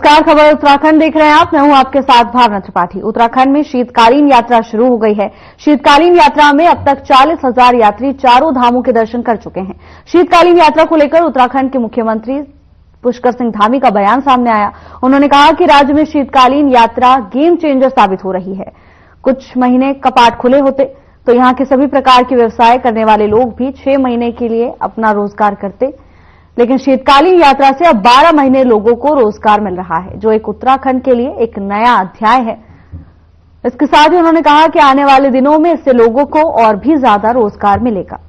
नमस्कार, खबर उत्तराखंड देख रहे हैं आप। मैं हूं आपके साथ भावना त्रिपाठी। उत्तराखंड में शीतकालीन यात्रा शुरू हो गई है। शीतकालीन यात्रा में अब तक 40,000 यात्री चारों धामों के दर्शन कर चुके हैं। शीतकालीन यात्रा को लेकर उत्तराखंड के मुख्यमंत्री पुष्कर सिंह धामी का बयान सामने आया। उन्होंने कहा कि राज्य में शीतकालीन यात्रा गेम चेंजर साबित हो रही है। कुछ महीने कपाट खुले होते तो यहां के सभी प्रकार के व्यवसाय करने वाले लोग भी 6 महीने के लिए अपना रोजगार करते, लेकिन शीतकालीन यात्रा से अब 12 महीने लोगों को रोजगार मिल रहा है, जो एक उत्तराखंड के लिए एक नया अध्याय है। इसके साथ ही उन्होंने कहा कि आने वाले दिनों में इससे लोगों को और भी ज्यादा रोजगार मिलेगा।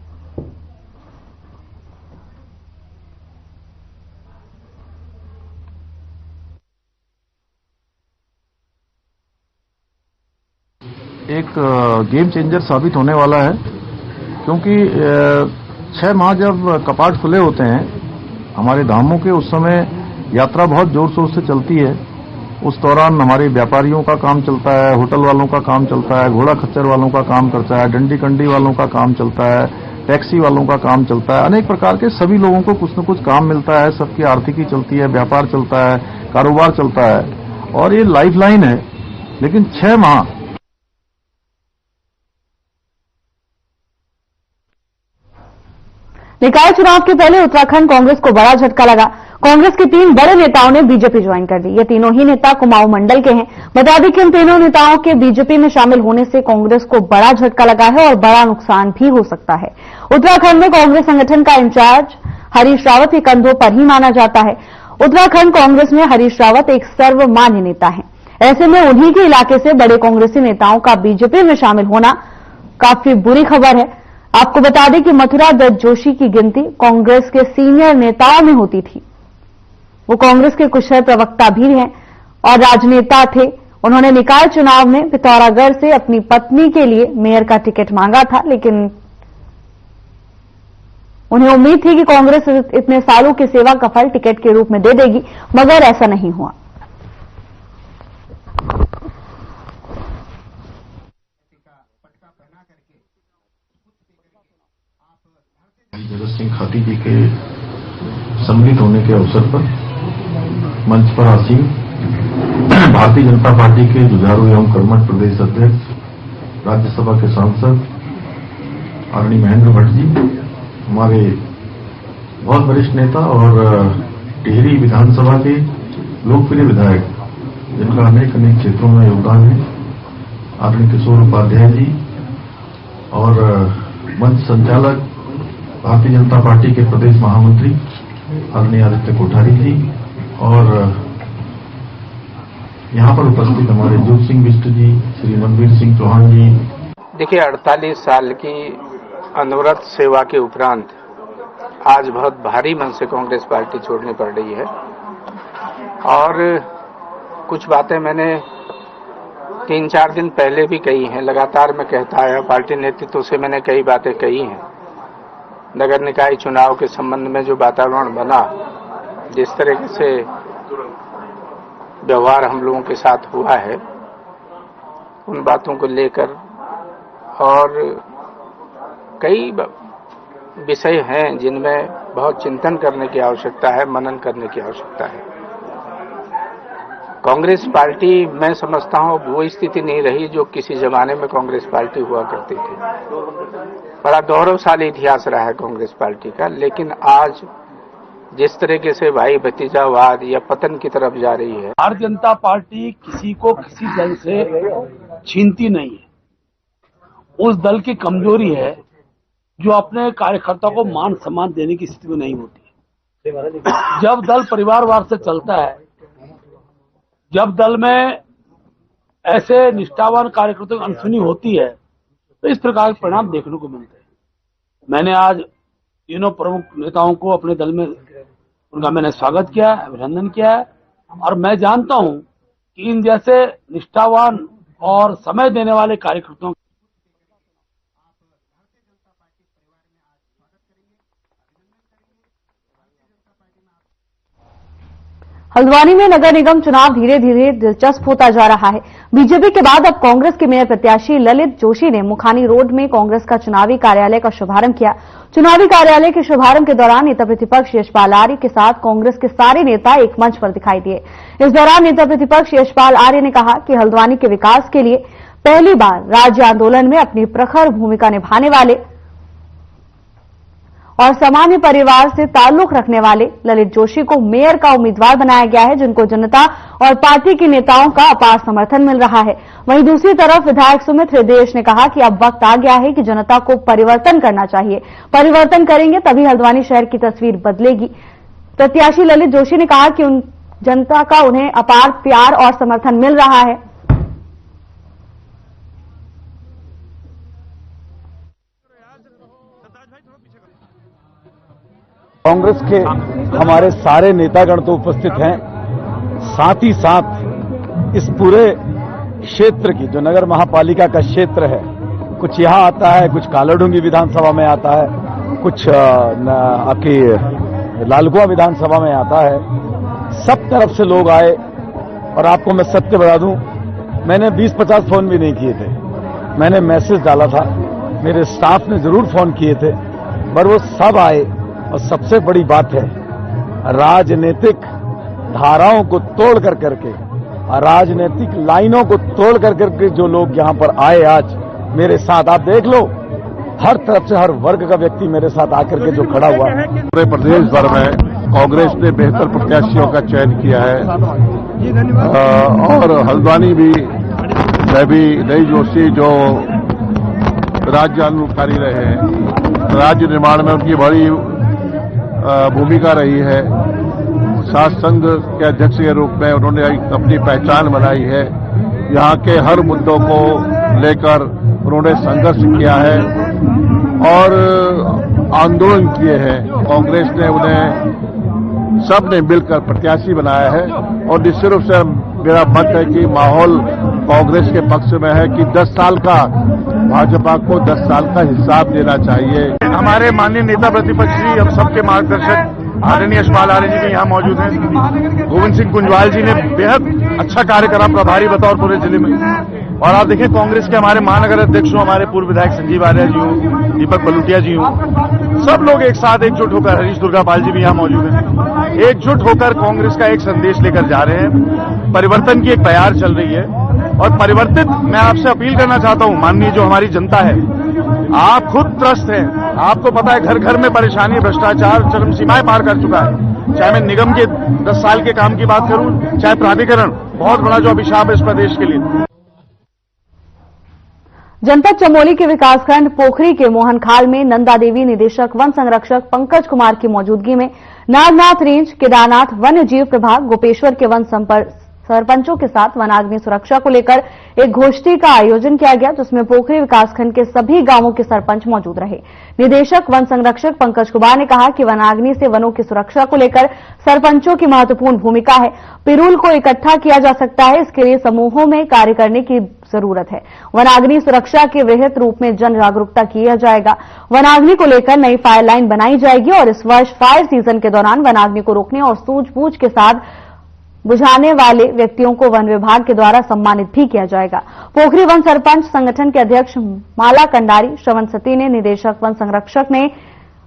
एक गेम चेंजर साबित होने वाला है, क्योंकि 6 माह जब कपाट खुले होते हैं हमारे धामों के, उस समय यात्रा बहुत जोर शोर से चलती है। उस दौरान हमारे व्यापारियों का काम चलता है, होटल वालों का काम चलता है, घोड़ा खच्चर वालों का काम करता है, डंडी कंडी वालों का काम चलता है, टैक्सी वालों का काम चलता है। अनेक प्रकार के सभी लोगों को कुछ न कुछ काम मिलता है, सबकी आर्थिकी चलती है, व्यापार चलता है, कारोबार चलता है और ये लाइफलाइन है। लेकिन 6 माह निकाय चुनाव के पहले उत्तराखंड कांग्रेस को बड़ा झटका लगा। कांग्रेस के 3 बड़े नेताओं ने बीजेपी ज्वाइन कर दी। ये तीनों ही नेता कुमाऊं मंडल के हैं। बता दें कि इन तीनों नेताओं के बीजेपी में शामिल होने से कांग्रेस को बड़ा झटका लगा है और बड़ा नुकसान भी हो सकता है। उत्तराखंड में कांग्रेस संगठन का इंचार्ज हरीश रावत के कंधों पर ही माना जाता है। उत्तराखंड कांग्रेस में हरीश रावत एक सर्वमान्य नेता है। ऐसे में उन्हीं के इलाके से बड़े कांग्रेसी नेताओं का बीजेपी में शामिल होना काफी बुरी खबर है। आपको बता दें कि मथुरा दत्त जोशी की गिनती कांग्रेस के सीनियर नेताओं में होती थी। वो कांग्रेस के कुशल प्रवक्ता भी हैं और राजनेता थे। उन्होंने निकाय चुनाव में पिथौरागढ़ से अपनी पत्नी के लिए मेयर का टिकट मांगा था, लेकिन उन्हें उम्मीद थी कि कांग्रेस इतने सालों की सेवा का फल टिकट के रूप में दे देगी, मगर ऐसा नहीं हुआ। जगत सिंह खाती जी के सम्मिलित होने के अवसर पर मंच पर आसीन भारतीय जनता पार्टी के जुझारू एवं कर्मठ प्रदेश अध्यक्ष, राज्यसभा के सांसद आदरणीय महेंद्र भट्ट जी, हमारे बहुत वरिष्ठ नेता और टिहरी विधानसभा के लोकप्रिय विधायक, जिनका अनेक क्षेत्रों में योगदान है, आदरणीय किशोर उपाध्याय जी और मंच संचालक भारतीय जनता पार्टी के प्रदेश महामंत्री आदरणीय आदित्य कोठारी जी और यहां पर उपस्थित हमारे जोत सिंह बिष्ट जी, श्री मनवीर सिंह चौहान जी। देखिए, 48 साल की अनवरत सेवा के उपरांत आज बहुत भारी मन से कांग्रेस पार्टी छोड़नी पड़ रही है और कुछ बातें मैंने 3-4 दिन पहले भी कही हैं। लगातार मैं कहता आया, पार्टी नेतृत्व से मैंने कई बातें कही हैं। नगर निकाय चुनाव के संबंध में जो वातावरण बना, जिस तरह से व्यवहार हम लोगों के साथ हुआ है, उन बातों को लेकर और कई विषय हैं जिनमें बहुत चिंतन करने की आवश्यकता है, मनन करने की आवश्यकता है। कांग्रेस पार्टी, मैं समझता हूं, वो स्थिति नहीं रही जो किसी जमाने में कांग्रेस पार्टी हुआ करती थी। बड़ा गौरवशाली इतिहास रहा है कांग्रेस पार्टी का, लेकिन आज जिस तरीके से भाई भतीजावाद या पतन की तरफ जा रही है। भारतीय जनता पार्टी किसी को किसी दल से छीनती नहीं है। उस दल की कमजोरी है जो अपने कार्यकर्ता को मान सम्मान देने की स्थिति में नहीं होती। जब दल परिवारवाद से चलता है, जब दल में ऐसे निष्ठावान कार्यकर्ताओं की अनसुनी होती है, तो इस प्रकार के परिणाम देखने को मिलते हैं। मैंने आज तीनों प्रमुख नेताओं को अपने दल में उनका मैंने स्वागत किया, अभिनंदन किया है और मैं जानता हूं कि इन जैसे निष्ठावान और समय देने वाले कार्यकर्ताओं हल्द्वानी में नगर निगम चुनाव धीरे धीरे दिलचस्प होता जा रहा है। बीजेपी के बाद अब कांग्रेस के मेयर प्रत्याशी ललित जोशी ने मुखानी रोड में कांग्रेस का चुनावी कार्यालय का शुभारंभ किया। चुनावी कार्यालय के शुभारंभ के दौरान नेता प्रतिपक्ष यशपाल आर्य के साथ कांग्रेस के सारे नेता एक मंच पर दिखाई दिए। इस दौरान नेता प्रतिपक्ष यशपाल आर्य ने कहा कि हल्द्वानी के विकास के लिए पहली बार राज्य आंदोलन में अपनी प्रखर भूमिका निभाने वाले और सामान्य परिवार से ताल्लुक रखने वाले ललित जोशी को मेयर का उम्मीदवार बनाया गया है, जिनको जनता और पार्टी के नेताओं का अपार समर्थन मिल रहा है। वहीं दूसरी तरफ विधायक सुमित हृदय ने कहा कि अब वक्त आ गया है कि जनता को परिवर्तन करना चाहिए। परिवर्तन करेंगे तभी हल्द्वानी शहर की तस्वीर बदलेगी। प्रत्याशी ललित जोशी ने कहा कि जनता का उन्हें अपार प्यार और समर्थन मिल रहा है। कांग्रेस के हमारे सारे नेतागण तो उपस्थित हैं, साथ ही साथ इस पूरे क्षेत्र की जो नगर महापालिका का क्षेत्र है, कुछ यहां आता है, कुछ कालाडूंगी विधानसभा में आता है, कुछ आपकी लालकुआं विधानसभा में आता है। सब तरफ से लोग आए और आपको मैं सत्य बता दूं, मैंने 20-50 फोन भी नहीं किए थे। मैंने मैसेज डाला था, मेरे स्टाफ ने जरूर फोन किए थे, पर वो सब आए। और सबसे बड़ी बात है, राजनीतिक धाराओं को तोड़ कर करके, राजनीतिक लाइनों को तोड़ कर करके जो लोग यहां पर आए आज मेरे साथ, आप देख लो, हर तरफ से हर वर्ग का व्यक्ति मेरे साथ आकर के जो खड़ा हुआ। पूरे प्रदेश भर में कांग्रेस ने बेहतर प्रत्याशियों का चयन किया है और हल्द्वानी भी ललित जोशी जो राज्य आंदोलनकारी रहे हैं, राज्य निर्माण में उनकी बड़ी भूमिका रही है। शासक संघ के अध्यक्ष के रूप में उन्होंने अपनी पहचान बनाई है। यहाँ के हर मुद्दों को लेकर उन्होंने संघर्ष किया है और आंदोलन किए हैं। कांग्रेस ने उन्हें सबने मिलकर प्रत्याशी बनाया है और निश्चित रूप से मेरा मत है कि माहौल कांग्रेस के पक्ष में है कि 10 साल का भाजपा को 10 साल का हिसाब देना चाहिए। हमारे माननीय नेता प्रतिपक्ष जी, हम सबके मार्गदर्शक आदरणीय यशपाल आर्य जी भी यहाँ मौजूद हैं। गोविंद सिंह कुंजवाल जी ने बेहद अच्छा कार्य करा प्रभारी बतौर पूरे जिले में। और आप देखें, कांग्रेस के हमारे महानगर अध्यक्ष हो, हमारे पूर्व विधायक संजीव आर्य जी हों, दीपक बलूटिया जी हों, सब लोग एक साथ एकजुट होकर, हरीश दुर्गापाल जी भी यहाँ मौजूद हैं, एकजुट होकर कांग्रेस का एक संदेश लेकर जा रहे हैं। परिवर्तन की एक तैयार चल रही है और परिवर्तित मैं आपसे अपील करना चाहता हूं, माननीय जो हमारी जनता है, आप खुद त्रस्त हैं। आपको पता है घर घर में परेशानी, भ्रष्टाचार चरम सीमाएं पार कर चुका है। चाहे मैं निगम के 10 साल के काम की बात करूं, चाहे प्राधिकरण, बहुत बड़ा जो अभिशाप है इस प्रदेश के लिए। जनपद चमोली के विकासखंड पोखरी के मोहनखाल में नंदा देवी निदेशक वन संरक्षक पंकज कुमार की मौजूदगी में नागनाथ रेंज, केदारनाथ वन्य जीव प्रभाग, गोपेश्वर के वन सरपंचों के साथ वनाग्नि सुरक्षा को लेकर एक गोष्ठी का आयोजन किया गया, जिसमें पोखरी विकासखंड के सभी गांवों के सरपंच मौजूद रहे। निदेशक वन संरक्षक पंकज कुमार ने कहा कि वनाग्नि से वनों की सुरक्षा को लेकर सरपंचों की महत्वपूर्ण भूमिका है। पिरूल को इकट्ठा किया जा सकता है, इसके लिए समूहों में कार्य करने की जरूरत है। वनाग्नि सुरक्षा के वृहत रूप में जन जागरूकता किया जाएगा। वनाग्नि को लेकर नई फायर लाइन बनाई जाएगी और इस वर्ष फायर सीजन के दौरान वनाग्नि को रोकने और सूझबूझ के साथ बुझाने वाले व्यक्तियों को वन विभाग के द्वारा सम्मानित भी किया जाएगा। पोखरी वन सरपंच संगठन के अध्यक्ष माला कंडारी श्रवण सती ने निदेशक वन संरक्षक ने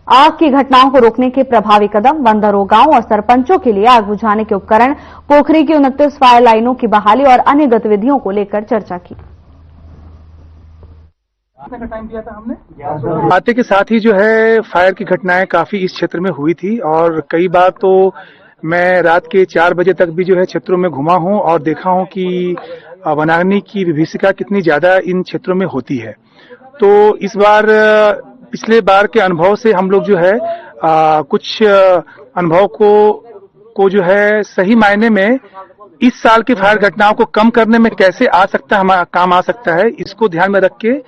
आग की घटनाओं को रोकने के प्रभावी कदम, वन दरोगाओं और सरपंचों के लिए आग बुझाने के उपकरण, पोखरी की 29 फायर लाइनों की बहाली और अन्य गतिविधियों को लेकर चर्चा की। आते के साथ ही जो है फायर की घटनाएं काफी इस क्षेत्र में हुई थी और कई बार तो मैं रात के 4 बजे तक भी जो है क्षेत्रों में घुमा हूं और देखा हूं कि वनाग्नि की विभीषिका कितनी ज्यादा इन क्षेत्रों में होती है। तो इस बार पिछले बार के अनुभव से हम लोग जो है कुछ अनुभव को जो है सही मायने में इस साल की फायर घटनाओं को कम करने में कैसे आ सकता है, काम आ सकता है, इसको ध्यान में रख के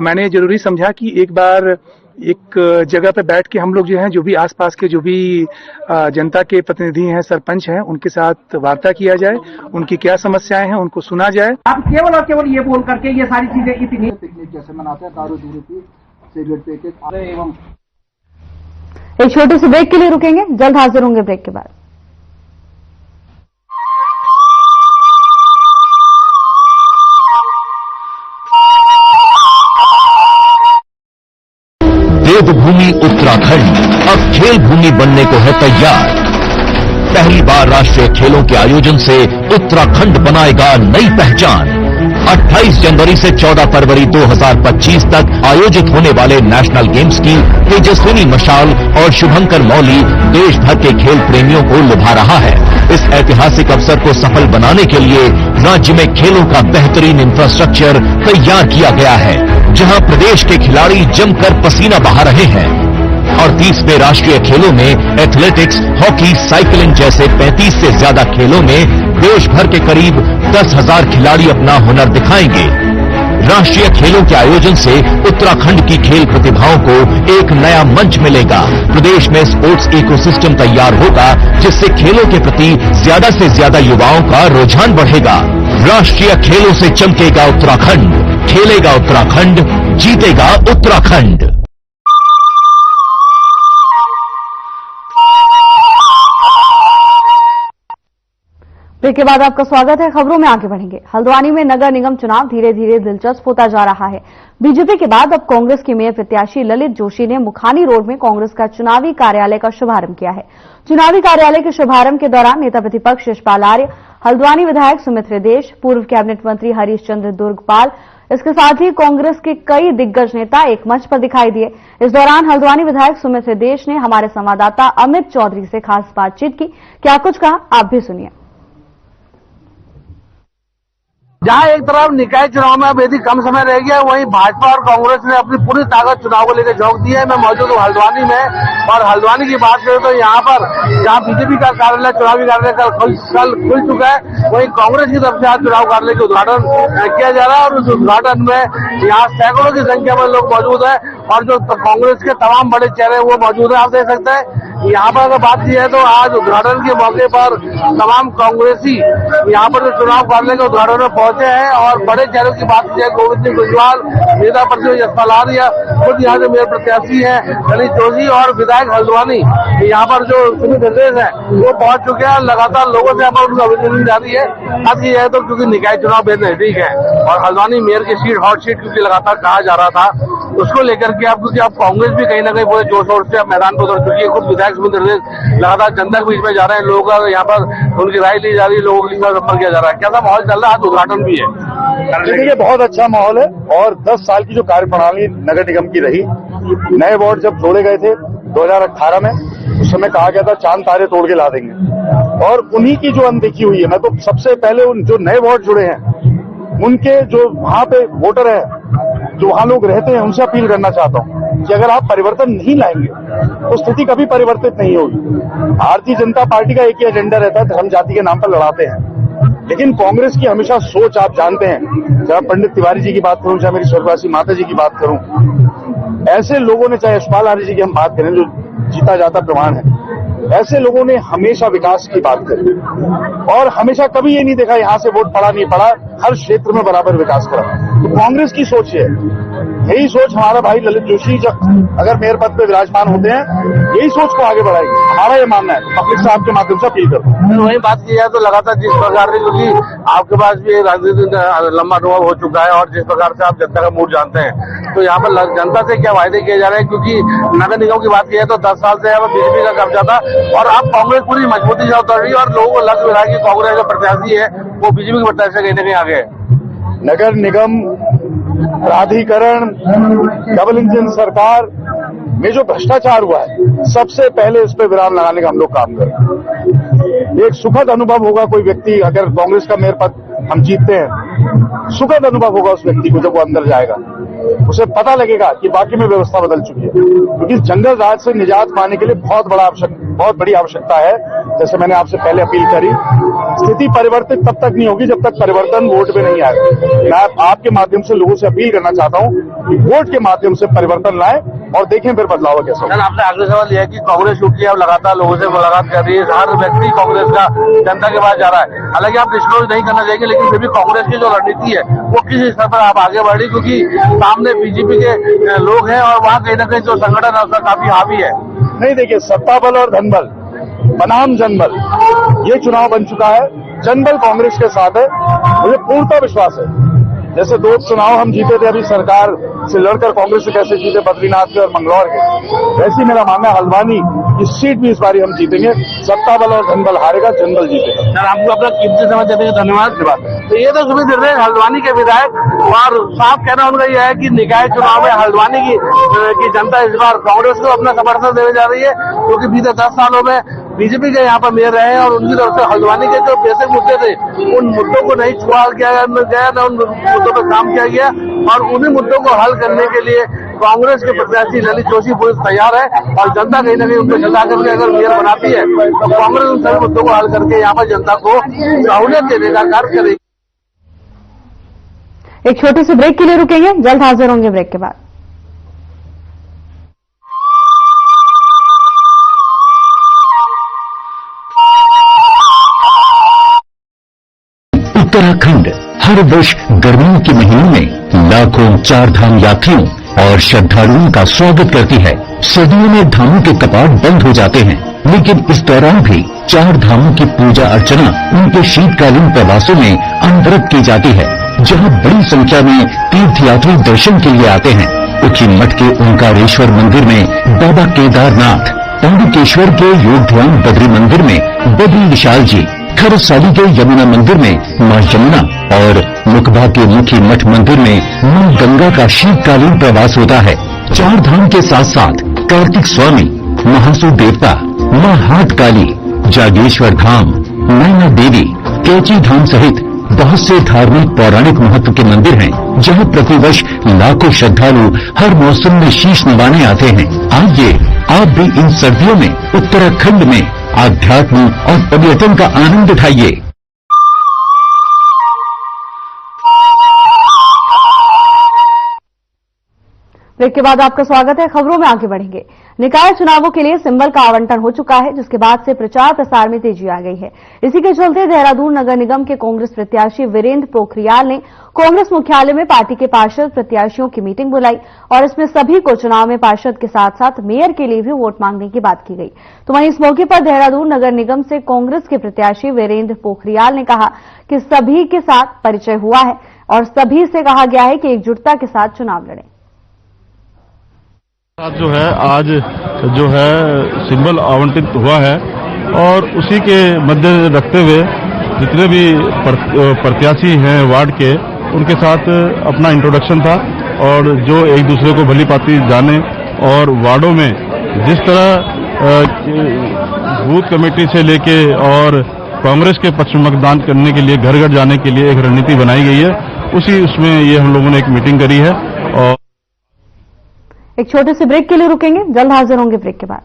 मैंने जरूरी समझा कि एक बार एक जगह पे बैठ के हम लोग जो हैं, जो भी आसपास के जो भी जनता के प्रतिनिधि हैं, सरपंच हैं, उनके साथ वार्ता किया जाए, उनकी क्या समस्याएं हैं उनको सुना जाए। आप केवल और केवल ये बोल करके ये सारी चीजें इतनी पिकनिक जैसे मनाते हैं, दारू दूरी पी, सिगरेट पी के एवं एक छोटे से ब्रेक के लिए रुकेंगे, जल्द हाजिर होंगे ब्रेक के बाद। उत्तराखंड अब खेल भूमि बनने को है तैयार। पहली बार राष्ट्रीय खेलों के आयोजन से उत्तराखंड बनाएगा नई पहचान। 28 जनवरी से 14 फरवरी 2025 तक आयोजित होने वाले नेशनल गेम्स की तेजस्विनी मशाल और शुभंकर मौली देश भर के खेल प्रेमियों को लुभा रहा है। इस ऐतिहासिक अवसर को सफल बनाने के लिए राज्य में खेलों का बेहतरीन इंफ्रास्ट्रक्चर तैयार किया गया है, जहां प्रदेश के खिलाड़ी जमकर पसीना बहा रहे हैं। और 30वें राष्ट्रीय खेलों में एथलेटिक्स, हॉकी, साइकिलिंग जैसे 35 से ज्यादा खेलों में देश भर के करीब 10,000 खिलाड़ी अपना हुनर दिखाएंगे। राष्ट्रीय खेलों के आयोजन से उत्तराखंड की खेल प्रतिभाओं को एक नया मंच मिलेगा। प्रदेश में स्पोर्ट्स इकोसिस्टम तैयार होगा, जिससे खेलों के प्रति ज्यादा से ज्यादा युवाओं का रुझान बढ़ेगा। राष्ट्रीय खेलों से चमकेगा उत्तराखंड, खेलेगा उत्तराखंड, जीतेगा उत्तराखंड। ब्रेक के बाद आपका स्वागत है। खबरों में आगे बढ़ेंगे। हल्द्वानी में नगर निगम चुनाव धीरे धीरे दिलचस्प होता जा रहा है। बीजेपी के बाद अब कांग्रेस की मेयर प्रत्याशी ललित जोशी ने मुखानी रोड में कांग्रेस का चुनावी कार्यालय का शुभारंभ किया है। चुनावी कार्यालय के शुभारंभ के दौरान नेता प्रतिपक्ष यशपाल आर्य, हल्द्वानी विधायक सुमित हृदेश, पूर्व कैबिनेट मंत्री हरीश चंद्र दुर्गपाल, इसके साथ ही कांग्रेस के कई दिग्गज नेता एक मंच पर दिखाई दिए। इस दौरान हल्द्वानी विधायक सुमित हृदेश ने हमारे संवाददाता अमित चौधरी से खास बातचीत की। क्या कुछ कहा, आप भी सुनिए। जहां एक तरफ निकाय चुनाव में अब यदि कम समय रह गया, वहीं भाजपा और कांग्रेस ने अपनी पूरी ताकत चुनाव को लेकर झोंक दी है। मैं मौजूद हूं हल्द्वानी में, और हल्द्वानी की बात करें तो यहाँ पर जहां बीजेपी का कार्यालय, चुनावी कार्यालय कल खुल चुका है, वहीं कांग्रेस की तरफ से आज चुनाव कार्यालय का उद्घाटन किया जा रहा है। और उस उद्घाटन में यहाँ सैकड़ों की संख्या में लोग मौजूद है, और जो कांग्रेस के तमाम बड़े चेहरे वो मौजूद है। आप देख सकते हैं यहाँ पर अगर बात की है तो आज उद्घाटन के मौके पर तमाम कांग्रेसी यहाँ पर जो चुनाव कार्यालय के उद्घाटन में पहुंचे हैं। और बड़े चेहरों की बात की है, गोविंद सिंह कुंजवाल, नेता प्रतिपक्ष यशपाल आर्य, खुद यहाँ से मेयर प्रत्याशी है ललित जोशी, और विधायक हल्द्वानी यहाँ पर जो सुमित हृदेश है वो पहुंच चुके हैं। लगातार लोगों से यहाँ पर उनकी अभिनंदन जारी है। बात यह है तो क्योंकि निकाय चुनाव बेहद नजदीक है, और हल्द्वानी मेयर की सीट, हॉट सीट क्योंकि लगातार कहा जा रहा था, उसको लेकर के अब क्योंकि अब कांग्रेस भी कहीं ना कहीं पूरे जोर शोर से अब मैदान पर उतर चुकी है। खुद विधायक सुमित हृदेश लगातार जनता के बीच में जा रहे हैं, लोगों यहाँ पर उनकी राय ली जा रही है, लोगों के साथ संपर्क किया जा रहा है। कैसा माहौल चल रहा है? आज उद्घाटन भी है। देखिए, बहुत अच्छा माहौल है। और 10 साल की जो कार्यप्रणाली नगर निगम की रही, नए वार्ड जब जोड़े गए थे 2018 में, उस समय कहा गया था चांद तारे तोड़ के ला देंगे, और उन्हीं की जो अनदेखी हुई है। मैं तो सबसे पहले उन जो नए वार्ड जुड़े हैं, उनके जो वहां पे वोटर हैं, जो वहां लोग रहते हैं, उनसे अपील करना चाहता हूं कि अगर आप परिवर्तन नहीं लाएंगे तो स्थिति कभी परिवर्तित नहीं होगी। भारतीय जनता पार्टी का एक ही एजेंडा रहता है, धर्म जाति के नाम पर लड़ाते हैं। लेकिन कांग्रेस की हमेशा सोच आप जानते हैं, चाहे पंडित तिवारी जी की बात करूं, चाहे मेरी स्वर्गवासी माता जी की बात करूं, ऐसे लोगों ने, चाहे यशपाल आर्य जी की हम बात करें जो जीता जाता प्रमाण है, ऐसे लोगों ने हमेशा विकास की बात करी, और हमेशा कभी ये नहीं देखा यहाँ से वोट पड़ा नहीं पड़ा, हर क्षेत्र में बराबर विकास करा। तो कांग्रेस की सोच है, यही सोच हमारा भाई ललित जोशी जब अगर मेयर पद पे विराजमान होते हैं, यही सोच को आगे बढ़ाएगी, हमारा ये मानना है। पब्लिक साहब के माध्यम से अपील करता हूँ। वही बात की जाए तो लगातार जिस प्रकार से, क्योंकि आपके पास भी राजनीतिक लंबा अनुभव हो चुका है, और जिस प्रकार से आप जनता का मूड जानते हैं, तो यहाँ पर जनता से क्या वायदे किए जा रहे हैं? क्योंकि नगर निगम की बात की है तो 10 साल से यहाँ पर बीजेपी का कब्जा था, और अब कांग्रेस पूरी मजबूती से उतर रही है, और लोगों को लग रहा है कि कांग्रेस का प्रत्याशी है वो बीजेपी के प्रत्याशी कहीं ना कहीं आगे है। नगर निगम, प्राधिकरण, डबल इंजन सरकार में जो भ्रष्टाचार हुआ है, सबसे पहले इस पे विराम लगाने का हम लोग काम करें। एक सुखद अनुभव होगा कोई व्यक्ति, अगर कांग्रेस का मेयर पद हम जीतते हैं, सुखद अनुभव होगा उस व्यक्ति को जब वो अंदर जाएगा, उसे पता लगेगा कि बाकी में व्यवस्था बदल चुकी है। क्योंकि जंगल राज से निजात पाने के लिए बहुत बड़ी आवश्यकता है। जैसे मैंने आपसे पहले अपील करी, स्थिति परिवर्तित तब तक नहीं होगी जब तक परिवर्तन वोट में नहीं आएगा। मैं आपके माध्यम से लोगों से अपील करना चाहता हूं कि वोट के माध्यम से परिवर्तन लाएं, और देखें फिर बदलाव कैसा होगा। आपने अगले सवाल यह है कि कांग्रेस चूंकि अब लगातार लोगों से मुलाकात कर रही है, हर व्यक्ति कांग्रेस का जनता के पास जा रहा है। हालांकि आप डिस्क्लोज नहीं करना चाहिए, लेकिन फिर भी कांग्रेस की जो रणनीति है वो किस स्तर पर आप आगे बढ़ी, क्योंकि सामने बीजेपी के लोग हैं, और वहाँ कहीं ना कहीं जो संगठन है उसका काफी हावी है। नहीं, देखिए, सत्ता बल और धनबल बनाम जनबल, ये चुनाव बन चुका है। जनबल कांग्रेस के साथ है, मुझे पूर्णतः विश्वास है जैसे 2 चुनाव हम जीते थे अभी सरकार से लड़कर कांग्रेस से कैसे जीते बद्रीनाथ के और मंगलौर के, वैसे मेरा मानना है हल्द्वानी की सीट भी इस बारी हम जीतेंगे। सत्ता बल और धनबल हारेगा, जनबल जीतेगा। सर आपको अपना कीमती समय देने का धन्यवाद। तो ये तो सुमित दे हल्द्वानी के विधायक, और साफ कहना उनका यह है कि निकाय चुनाव में हल्द्वानी की जनता इस बार कांग्रेस को अपना समर्थन देने जा रही है, क्योंकि बीते 10 सालों में बीजेपी के यहाँ पर मेयर रहे हैं और उनकी तरफ से हल्द्वानी के जो बेसिक मुद्दे थे उन मुद्दों को नहीं छुआ गया, न उन मुद्दों पर काम किया गया, और उन्हीं मुद्दों को हल करने के लिए कांग्रेस के प्रत्याशी ललित जोशी पूरी तैयार है, और जनता कहीं न कहीं उनको जिता करके अगर मेयर बनाती है तो कांग्रेस उन सभी मुद्दों को हल करके यहाँ पर जनता को सहूलियत देने का कार्य करेगी। एक छोटे से ब्रेक के लिए रुकेंगे, जल्द हाजिर होंगे ब्रेक के बाद। उत्तराखंड हर वर्ष गर्मियों के महीनों में लाखों चार धाम यात्रियों और श्रद्धालुओं का स्वागत करती है। सर्दियों में धामों के कपाट बंद हो जाते हैं, लेकिन इस दौरान भी चार धामों की पूजा अर्चना उनके शीतकालीन प्रवासों में अनवरत की जाती है, जहां बड़ी संख्या में तीर्थयात्री दर्शन के लिए आते हैं। उखी मठ के ओंकारेश्वर मंदिर में बाबा केदारनाथ, पांडुकेश्वर के योग ध्यान बद्री मंदिर में बद्री विशाल जी, खरसाली के यमुना मंदिर में मां यमुना और मुकबा के मुखी मठ मंदिर में मां गंगा का शीतकालीन प्रवास होता है। चार धाम के साथ साथ कार्तिक स्वामी, महासु देवता, मां हाथ काली, जागेश्वर धाम, नैना देवी, कैची धाम सहित बहुत से धार्मिक पौराणिक महत्व के मंदिर हैं, जहां प्रतिवर्ष लाखों श्रद्धालु हर मौसम में शीश नवाने आते हैं। आइए आप भी इन सर्दियों में उत्तराखंड में आध्यात्म और पर्यटन का आनंद उठाइए। ब्रेक के बाद आपका स्वागत है। खबरों में आगे बढ़ेंगे। निकाय चुनावों के लिए सिंबल का आवंटन हो चुका है, जिसके बाद से प्रचार प्रसार में तेजी आ गई है। इसी के चलते देहरादून नगर निगम के कांग्रेस प्रत्याशी वीरेंद्र पोखरियाल ने कांग्रेस मुख्यालय में पार्टी के पार्षद प्रत्याशियों की मीटिंग बुलाई और इसमें सभी को चुनाव में पार्षद के साथ साथ मेयर के लिए भी वोट मांगने की बात की गई। तो वहीं इस मौके पर देहरादून नगर निगम से कांग्रेस के प्रत्याशी वीरेंद्र पोखरियाल ने कहा कि सभी के साथ परिचय हुआ है और सभी से कहा गया है कि एकजुटता के साथ चुनाव लड़ें। जो है आज जो है सिंबल आवंटित हुआ है और उसी के मध्य रखते हुए जितने भी प्रत्याशी हैं वार्ड के, उनके साथ अपना इंट्रोडक्शन था और जो एक दूसरे को भली भांति जाने और वार्डों में जिस तरह बूथ कमेटी से लेके और कांग्रेस के पक्ष में मतदान करने के लिए घर घर जाने के लिए एक रणनीति बनाई गई है, उसी उसमें ये हम लोगों ने एक मीटिंग करी है। और एक छोटे से ब्रेक के लिए रुकेंगे, जल्द हाजिर होंगे ब्रेक के बाद।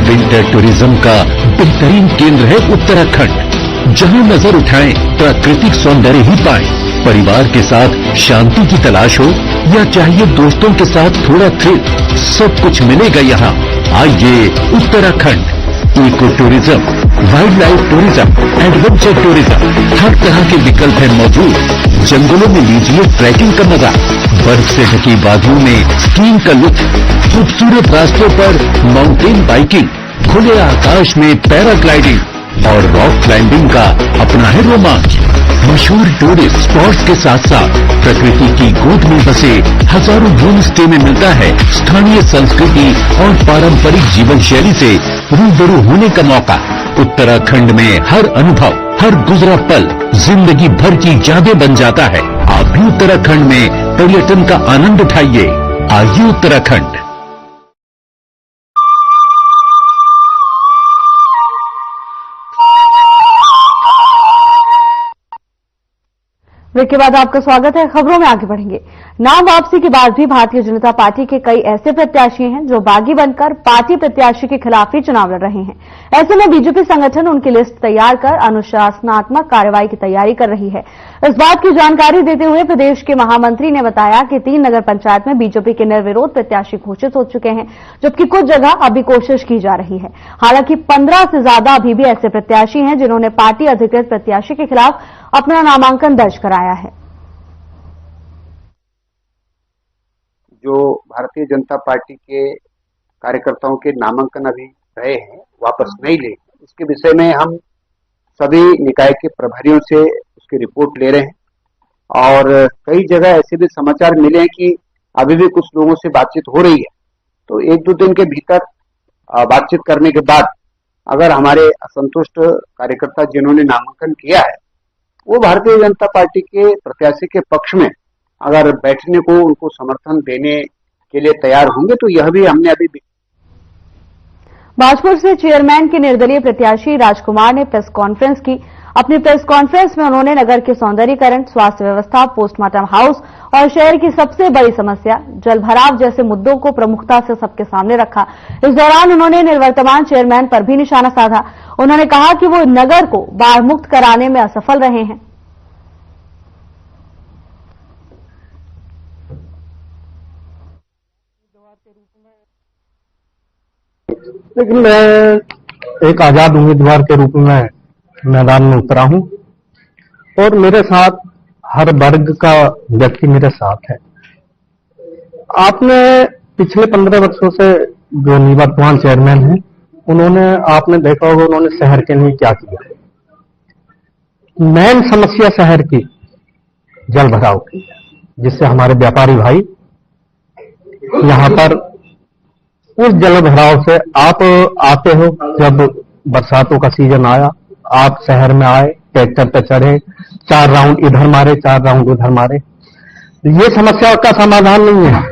विंटर टूरिज्म का बेहतरीन केंद्र है उत्तराखंड। जहां नजर उठाएं प्राकृतिक सौंदर्य ही पाएं। परिवार के साथ शांति की तलाश हो या चाहिए दोस्तों के साथ थोड़ा थ्रिल, सब कुछ मिलेगा यहाँ। आइए Uttarakhand. Eco tourism, wildlife tourism, adventure tourism, हर तरह के विकल्प हैं मौजूद। जंगलों में लीजिए ट्रैकिंग का मजा, बर्फ से ढकी वादियों में स्कीइंग का लुत्फ, खूबसूरत रास्तों पर माउंटेन बाइकिंग, खुले आकाश में पैराग्लाइडिंग और रॉक क्लाइंबिंग का अपना है रोमांच। मशहूर टूरिस्ट स्पॉट्स के साथ साथ प्रकृति की गोद में बसे हजारों होम स्टे में मिलता है स्थानीय संस्कृति और पारंपरिक जीवन शैली से रूबरू होने का मौका। उत्तराखंड में हर अनुभव, हर गुजरा पल जिंदगी भर की यादें बन जाता है। आप भी उत्तराखंड में पर्यटन का आनंद उठाइए। आइए उत्तराखंड। ब्रेक के बाद आपका स्वागत है। खबरों में आगे बढ़ेंगे। नाम वापसी के बाद भी भारतीय जनता पार्टी के कई ऐसे प्रत्याशी हैं जो बागी बनकर पार्टी प्रत्याशी के खिलाफ ही चुनाव लड़ रहे हैं। ऐसे में बीजेपी संगठन उनकी लिस्ट तैयार कर अनुशासनात्मक कार्रवाई की तैयारी कर रही है। इस बात की जानकारी देते हुए प्रदेश के महामंत्री ने बताया कि 3 नगर पंचायत में बीजेपी के निर्विरोध प्रत्याशी घोषित हो चुके हैं, जबकि कुछ जगह अभी कोशिश की जा रही है। हालांकि 15 से ज्यादा अभी भी ऐसे प्रत्याशी हैं जिन्होंने पार्टी अधिकृत प्रत्याशी के खिलाफ अपना नामांकन दर्ज कराया है। जो भारतीय जनता पार्टी के कार्यकर्ताओं के नामांकन अभी रहे हैं वापस नहीं ले, इसके विषय में हम सभी निकाय के प्रभारियों से उसकी रिपोर्ट ले रहे हैं। और कई जगह ऐसे भी समाचार मिले हैं कि अभी भी कुछ लोगों से बातचीत हो रही है, तो 1-2 दिन के भीतर बातचीत करने के बाद अगर हमारे असंतुष्ट कार्यकर्ता जिन्होंने नामांकन किया है वो भारतीय जनता पार्टी के प्रत्याशी के पक्ष में अगर बैठने को उनको समर्थन देने के लिए तैयार होंगे तो यह भी हमने अभी। भाजपुर से चेयरमैन के निर्दलीय प्रत्याशी राजकुमार ने प्रेस कॉन्फ्रेंस की। अपनी प्रेस कॉन्फ्रेंस में उन्होंने नगर के सौंदर्यीकरण, स्वास्थ्य व्यवस्था, पोस्टमार्टम हाउस और शहर की सबसे बड़ी समस्या जलभराव जैसे मुद्दों को प्रमुखता से सबके सामने रखा। इस दौरान उन्होंने निवर्तमान चेयरमैन पर भी निशाना साधा। उन्होंने कहा कि वो नगर को बाढ़ मुक्त कराने में असफल रहे हैं। लेकिन मैं एक आजाद उम्मीदवार के रूप में मैदान में उतरा हूं और मेरे साथ हर वर्ग का व्यक्ति मेरे साथ है। आपने पिछले 15 वर्षों से जो निवर्तमान चेयरमैन हैं उन्होंने, आपने देखा होगा उन्होंने शहर के लिए क्या किया। मेन समस्या शहर की जल भराव की, जिससे हमारे व्यापारी भाई यहां पर उस जल भराव से आप आते हो, जब बरसातों का सीजन आया आप शहर में आए, ट्रैक्टर पे चढ़े, 4 राउंड इधर मारे 4 राउंड उधर मारे। ये समस्या का समाधान नहीं है।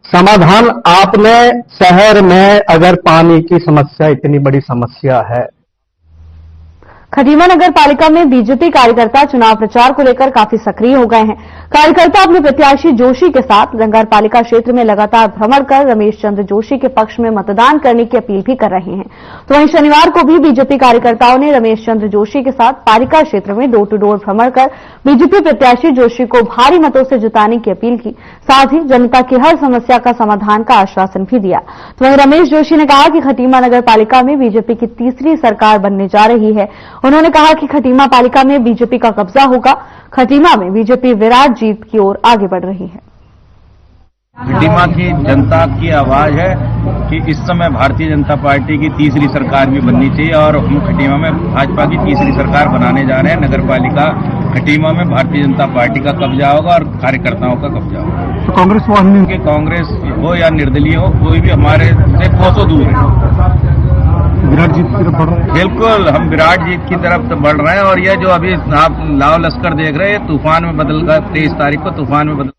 समाधान आपने शहर में अगर पानी की समस्या इतनी बड़ी समस्या है। खटीमा नगर पालिका में बीजेपी कार्यकर्ता चुनाव प्रचार को लेकर काफी सक्रिय हो गए हैं। कार्यकर्ता अपने प्रत्याशी जोशी के साथ नगर पालिका क्षेत्र में लगातार भ्रमण कर रमेश चंद्र जोशी के पक्ष में मतदान करने की अपील भी कर रहे हैं। तो वहीं शनिवार को भी बीजेपी कार्यकर्ताओं ने रमेश चंद्र जोशी के साथ पालिका क्षेत्र में डोर टू डोर भ्रमण कर बीजेपी प्रत्याशी जोशी को भारी मतों से जिताने की अपील की, साथ ही जनता की हर समस्या का समाधान का आश्वासन भी दिया। तो वहीं रमेश जोशी ने कहा कि खटीमा नगर पालिका में बीजेपी की तीसरी सरकार बनने जा रही है। उन्होंने कहा कि खटीमा पालिका में बीजेपी का कब्जा होगा। खटीमा में बीजेपी विराट जीत की ओर आगे बढ़ रही है। खटीमा की जनता की आवाज है कि इस समय भारतीय जनता पार्टी की तीसरी सरकार भी बननी चाहिए और हम खटीमा में भाजपा की तीसरी सरकार बनाने जा रहे हैं। नगर पालिका खटीमा में भारतीय जनता पार्टी का कब्जा होगा और कार्यकर्ताओं का कब्जा होगा। तो कांग्रेस वाहिनी के कांग्रेस हो या निर्दलीय हो, कोई भी हमारे से कोसों दूर है। विराट जीत की तरफ बढ़ रहे हैं। बिल्कुल, हम विराट जीत की तरफ तो बढ़ रहे हैं। और ये जो अभी आप लाव लश्कर देख रहे हैं, तूफान में बदल गया। 23 तारीख को तूफान में बदल।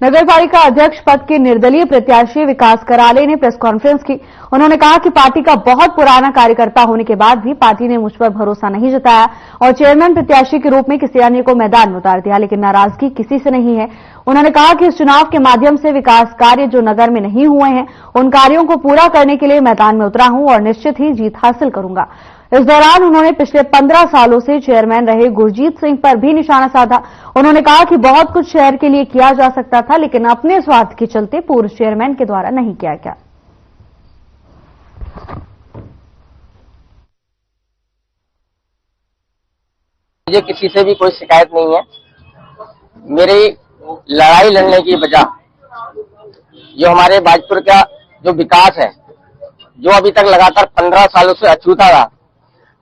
नगर पालिका अध्यक्ष पद के निर्दलीय प्रत्याशी विकास कराले ने प्रेस कॉन्फ्रेंस की। उन्होंने कहा कि पार्टी का बहुत पुराना कार्यकर्ता होने के बाद भी पार्टी ने मुझ पर भरोसा नहीं जताया और चेयरमैन प्रत्याशी के रूप में किसी अन्य को मैदान में उतार दिया, लेकिन नाराजगी किसी से नहीं है। उन्होंने कहा कि इस चुनाव के माध्यम से विकास कार्य जो नगर में नहीं हुए हैं उन कार्यों को पूरा करने के लिए मैदान में उतरा हूं और निश्चित ही जीत हासिल करूंगा। इस दौरान उन्होंने पिछले 15 सालों से चेयरमैन रहे गुरजीत सिंह पर भी निशाना साधा। उन्होंने कहा कि बहुत कुछ शहर के लिए किया जा सकता था, लेकिन अपने स्वार्थ के चलते पूर्व चेयरमैन के द्वारा नहीं किया गया। मुझे किसी से भी कोई शिकायत नहीं है। मेरी लड़ाई लड़ने की वजह जो हमारे भाजपुर का जो विकास है, जो अभी तक लगातार 15 सालों से अछूता रहा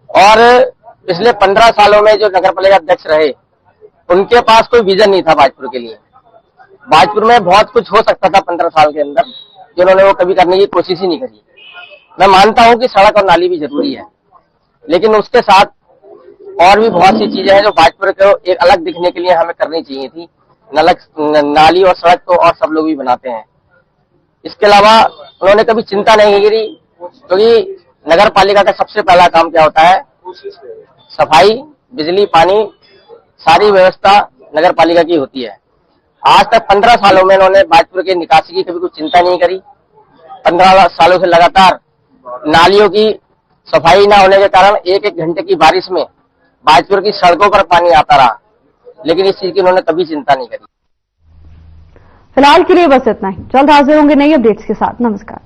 और पिछले 15 सालों में जो नगर पालिका अध्यक्ष रहे उनके पास कोई विजन नहीं था भाजपुर के लिए। भाजपुर में बहुत कुछ हो सकता था 15 साल के अंदर, जिन्होंने वो कभी करने की कोशिश ही नहीं करी। मैं मानता हूं कि सड़क और नाली भी जरूरी है, लेकिन उसके साथ और भी बहुत सी चीजें हैं जो भाजपुर को एक अलग दिखने के लिए हमें करनी चाहिए थी। नाली और सड़क तो और सब लोग भी बनाते हैं। इसके अलावा उन्होंने कभी चिंता नहीं करी, क्योंकि नगर पालिका का सबसे पहला काम क्या होता है? सफाई, बिजली, पानी, सारी व्यवस्था नगर पालिका की होती है। आज तक 15 सालों में उन्होंने भाजपुर के निकासी की कभी कुछ चिंता नहीं करी। 15 सालों से लगातार नालियों की सफाई न होने के कारण एक घंटे की बारिश में भाजपुर की सड़कों पर पानी आता रहा, लेकिन इस चीज की उन्होंने कभी चिंता नहीं करी। फिलहाल के लिए बस इतना ही। जल्द हाजिर होंगे नई अपडेट्स के साथ। नमस्कार।